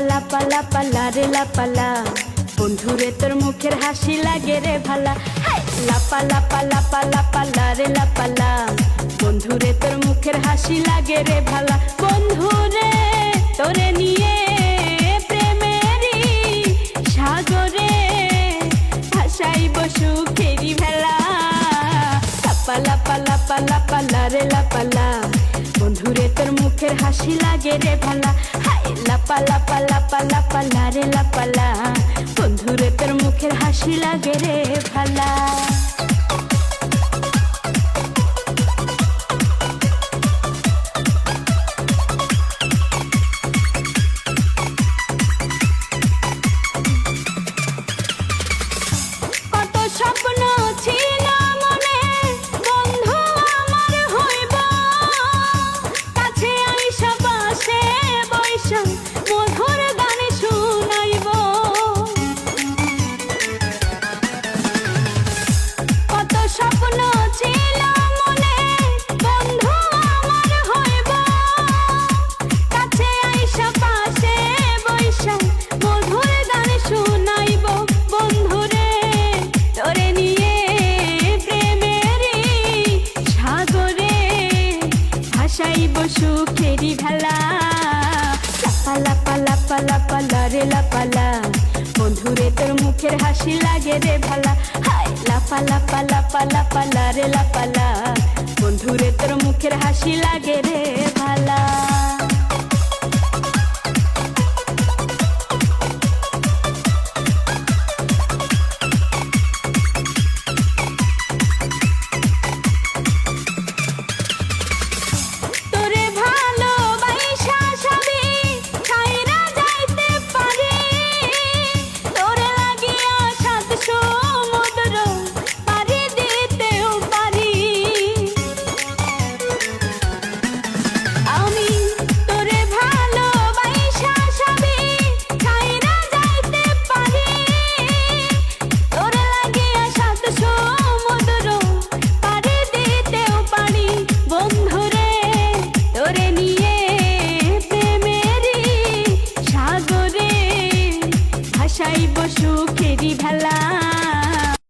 লাপা লাপা রে লাপালা, বন্ধুরে তোর মুখের হাসি লাগে রে ভালা। লাপা লাপা লাপা লাপা রে লাপালা, বন্ধুরে তোর মুখের হাসি লাগে রে ভালা। বন্ধুরে তোরে নিয়ে প্রেমেরই সাগরে ভাসাইব সুখেরি ভেলা। লাপা লাপা লাপা লাপা রে লাপালা, বন্ধুরে তোর মুখের হাসি লাগে রে ভালা। লাপা লাপা লাপা লাপা রে লাপালা, বন্ধুরে তোর মুখের হাসি লাগে রে ভালা। কত স্বপ্ন ছিল মনে, বন্ধু আমার হইব, কাছে আইসা পাশে বৈশা মধুর গান শুনাইব। কত স্বপ্ন ছিল মনে, বন্ধু আমার হইব, কাছে আইসা পাশে বৈশা মধুর গান শুনাইব। বন্ধুরে তোরে নিয়ে প্রেমেরই সাগরে ভাসাইব সুখেরি ভেলা। লাপা লাপা লাপা লাপা রে লাপালা, বন্ধুরে তোর মুখের হাসি লাগে রে ভালা। লাপা লাপা লাপা লাপা রে লাপালা, বন্ধুরে তোর মুখের হাসি লাগে রে ভালা।